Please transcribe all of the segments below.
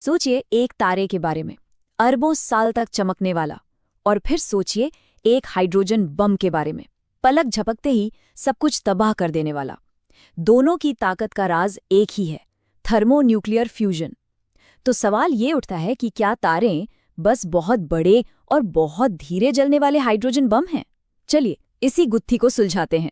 सोचिए एक तारे के बारे में, अरबों साल तक चमकने वाला। और फिर सोचिए एक हाइड्रोजन बम के बारे में, पलक झपकते ही सब कुछ तबाह कर देने वाला। दोनों की ताकत का राज एक ही है, थर्मोन्यूक्लियर फ्यूजन। तो सवाल ये उठता है कि क्या तारे बस बहुत बड़े और बहुत धीरे जलने वाले हाइड्रोजन बम हैं? चलिए इसी गुत्थी को सुलझाते हैं।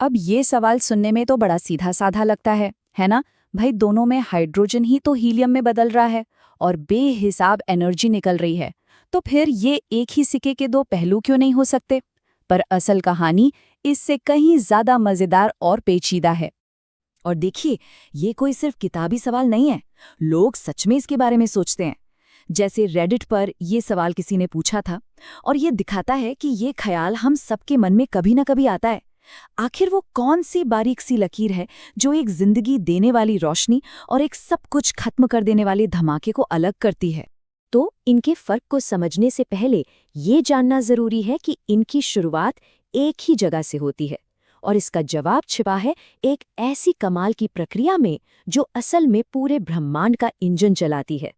अब ये सवाल सुनने में तो बड़ा सीधा साधा लगता है ना? भाई दोनों में हाइड्रोजन ही तो हीलियम में बदल रहा है और बेहिसाब एनर्जी निकल रही है, तो फिर ये एक ही सिक्के के दो पहलू क्यों नहीं हो सकते? पर असल कहानी इससे कहीं ज्यादा मजेदार और पेचीदा है। और देखिए, ये कोई सिर्फ किताबी सवाल नहीं है, लोग सच में इसके बारे में सोचते हैं। जैसे रेडिट पर ये सवाल किसी ने पूछा था, और ये दिखाता है कि ये ख्याल हम सबके मन में कभी ना कभी आता है। आखिर वो कौन सी बारीक सी लकीर है जो एक जिंदगी देने वाली रोशनी और एक सब कुछ खत्म कर देने वाले धमाके को अलग करती है? तो इनके फर्क को समझने से पहले ये जानना जरूरी है कि इनकी शुरुआत एक ही जगह से होती है, और इसका जवाब छिपा है एक ऐसी कमाल की प्रक्रिया में जो असल में पूरे ब्रह्मांड का इंजन चलाती है।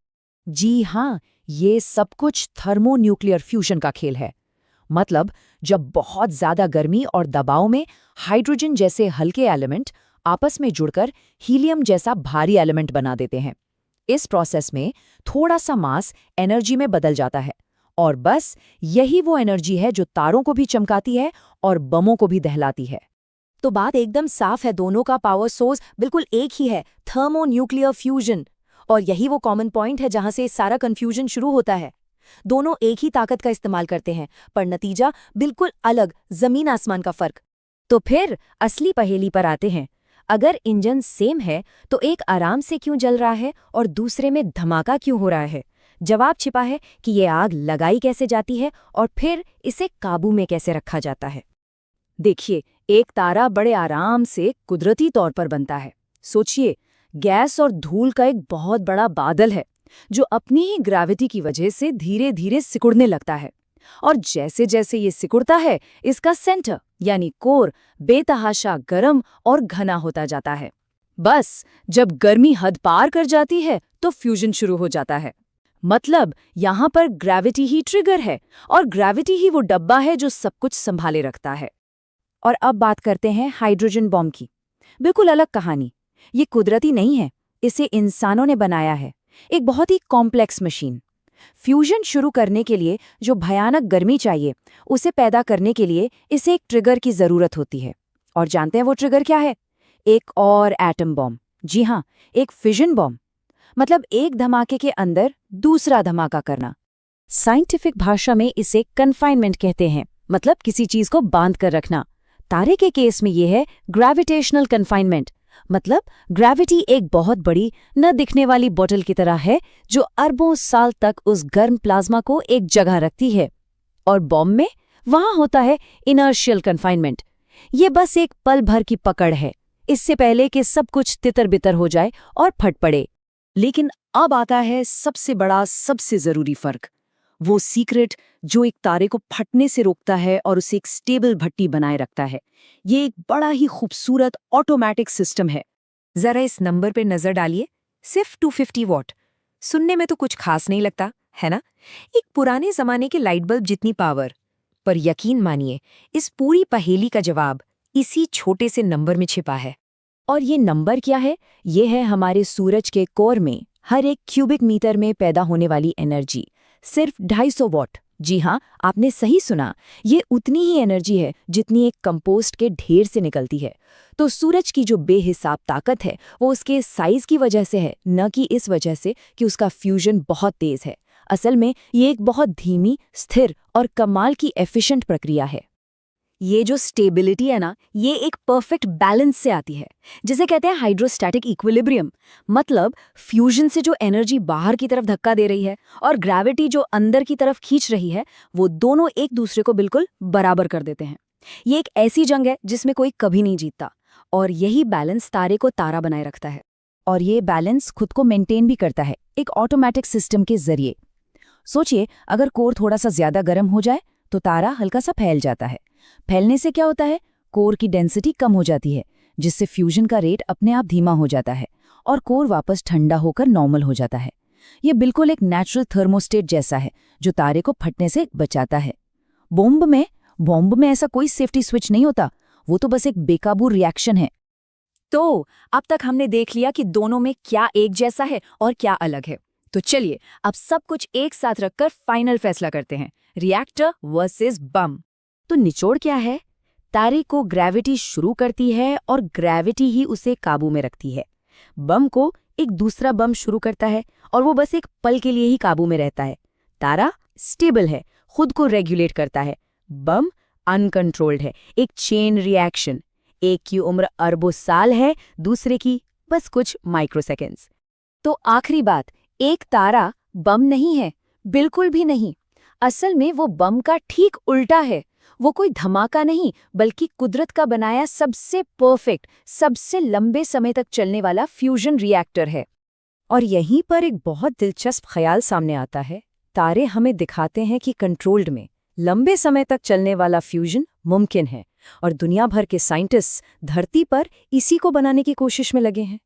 जी हाँ, ये सब कुछ थर्मोन्यूक्लियर फ्यूजन का खेल है। मतलब जब बहुत ज्यादा गर्मी और दबाव में हाइड्रोजन जैसे हल्के एलिमेंट आपस में जुड़कर हीलियम जैसा भारी एलिमेंट बना देते हैं। इस प्रोसेस में थोड़ा सा मास एनर्जी में बदल जाता है, और बस यही वो एनर्जी है जो तारों को भी चमकाती है और बमों को भी दहलाती है। तो बात एकदम साफ है, दोनों का पावर सोर्स बिल्कुल एक ही है, थर्मोन्यूक्लियर फ्यूजन। और यही वो कॉमन पॉइंट है जहां से सारा कंफ्यूजन शुरू होता है। दोनों एक ही ताकत का इस्तेमाल करते हैं, पर नतीजा बिल्कुल अलग, जमीन आसमान का फर्क। तो फिर असली पहेली पर आते हैं। अगर इंजन सेम है तो एक आराम से क्यों जल रहा है और दूसरे में धमाका क्यों हो रहा है? जवाब छिपा है कि ये आग लगाई कैसे जाती है और फिर इसे काबू में कैसे रखा जाता है। देखिए, एक तारा बड़े आराम से कुदरती तौर पर बनता है। सोचिए, गैस और धूल का एक बहुत बड़ा बादल है जो अपनी ही ग्रेविटी की वजह से धीरे धीरे सिकुड़ने लगता है। और जैसे जैसे ये सिकुड़ता है, इसका सेंटर यानी कोर बेतहाशा गर्म और घना होता जाता है। बस जब गर्मी हद पार कर जाती है तो फ्यूजन शुरू हो जाता है। मतलब यहाँ पर ग्रेविटी ही ट्रिगर है, और ग्रेविटी ही वो डब्बा है जो सब कुछ संभाले रखता है। और अब बात करते हैं हाइड्रोजन बॉम्ब की। बिल्कुल अलग कहानी। ये कुदरती नहीं है, इसे इंसानों ने बनाया है, एक बहुत ही कॉम्प्लेक्स मशीन। फ्यूजन शुरू करने के लिए जो भयानक गर्मी चाहिए, उसे पैदा करने के लिए इसे एक ट्रिगर की जरूरत होती है। और जानते हैं वो ट्रिगर क्या है? एक और एटम बॉम्ब। जी हाँ, एक फिजन बॉम्ब। मतलब एक धमाके के अंदर दूसरा धमाका करना। साइंटिफिक भाषा में इसे कन्फाइनमेंट कहते हैं, मतलब किसी चीज को बांध कर रखना। तारे के केस में यह है ग्रेविटेशनल कन्फाइनमेंट। मतलब ग्रेविटी एक बहुत बड़ी न दिखने वाली बोतल की तरह है जो अरबों साल तक उस गर्म प्लाज्मा को एक जगह रखती है। और बॉम्ब में वहां होता है इनर्शियल कन्फाइनमेंट। ये बस एक पल भर की पकड़ है, इससे पहले कि सब कुछ तितर बितर हो जाए और फट पड़े। लेकिन अब आता है सबसे बड़ा, सबसे जरूरी फर्क। वो सीक्रेट जो एक तारे को फटने से रोकता है और उसे एक स्टेबल भट्टी बनाए रखता है। ये एक बड़ा ही खूबसूरत ऑटोमेटिक सिस्टम है। जरा इस नंबर पे नजर डालिए, सिर्फ 250 वॉट। सुनने में तो कुछ खास नहीं लगता, है ना? एक पुराने जमाने के लाइट बल्ब जितनी पावर। पर यकीन मानिए, इस पूरी पहेली का जवाब इसी छोटे से नंबर में छिपा है। और ये नंबर क्या है? ये है हमारे सूरज के कोर में हर एक क्यूबिक मीटर में पैदा होने वाली एनर्जी, सिर्फ 250 वॉट। जी हाँ, आपने सही सुना। ये उतनी ही एनर्जी है जितनी एक कंपोस्ट के ढेर से निकलती है। तो सूरज की जो बेहिसाब ताकत है वो उसके साइज की वजह से है, न कि इस वजह से कि उसका फ्यूजन बहुत तेज है। असल में ये एक बहुत धीमी, स्थिर और कमाल की एफिशिएंट प्रक्रिया है। ये जो स्टेबिलिटी है ना, ये एक परफेक्ट बैलेंस से आती है, जिसे कहते हैं हाइड्रोस्टैटिक इक्विलिब्रियम। मतलब फ्यूजन से जो एनर्जी बाहर की तरफ धक्का दे रही है और ग्रेविटी जो अंदर की तरफ खींच रही है, वो दोनों एक दूसरे को बिल्कुल बराबर कर देते हैं। ये एक ऐसी जंग है जिसमें कोई कभी नहीं जीतता, और यही बैलेंस तारे को तारा बनाए रखता है। और ये बैलेंस खुद को मेंटेन भी करता है एक ऑटोमेटिक सिस्टम के जरिए। सोचिए, अगर कोर थोड़ा सा ज्यादा गर्म हो जाए तो तारा हल्का सा फैल जाता है। फैलने से क्या होता है? कोर की डेंसिटी कम हो जाती है, जिससे फ्यूजन का रेट अपने आप धीमा हो जाता है और कोर वापस ठंडा होकर नॉर्मल हो जाता है। ये बिल्कुल एक नेचुरल थर्मोस्टेट जैसा है जो तारे को फटने से बचाता है। बॉम्ब में ऐसा कोई सेफ्टी स्विच नहीं होता, वो तो बस एक बेकाबू रिएक्शन है। तो अब तक हमने देख लिया कि दोनों में क्या एक जैसा है और क्या अलग है। तो चलिए अब सब कुछ एक साथ रखकर फाइनल फैसला करते हैं, रिएक्टर वर्सेस बम। तो निचोड़ क्या है? तारे को ग्रेविटी शुरू करती है और ग्रेविटी ही उसे काबू में रखती है। बम को एक दूसरा बम शुरू करता है और वो बस एक पल के लिए ही काबू में रहता है। तारा स्टेबल है, खुद को रेगुलेट करता है। बम अनकंट्रोल्ड है, एक चेन रिएक्शन। एक की उम्र अरबों साल है, दूसरे की बस कुछ माइक्रोसेकेंड्स। तो आखिरी बात, एक तारा बम नहीं है, बिल्कुल भी नहीं। असल में वो बम का ठीक उल्टा है। वो कोई धमाका नहीं, बल्कि कुदरत का बनाया सबसे परफेक्ट, सबसे लंबे समय तक चलने वाला फ्यूजन रिएक्टर है। और यहीं पर एक बहुत दिलचस्प ख्याल सामने आता है। तारे हमें दिखाते हैं कि कंट्रोल्ड में लंबे समय तक चलने वाला फ्यूजन मुमकिन है, और दुनिया भर के साइंटिस्ट धरती पर इसी को बनाने की कोशिश में लगे हैं।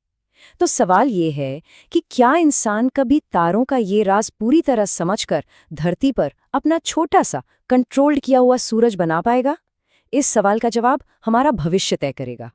तो सवाल ये है कि क्या इंसान कभी तारों का ये राज पूरी तरह समझकर धरती पर अपना छोटा सा कंट्रोल्ड किया हुआ सूरज बना पाएगा? इस सवाल का जवाब हमारा भविष्य तय करेगा।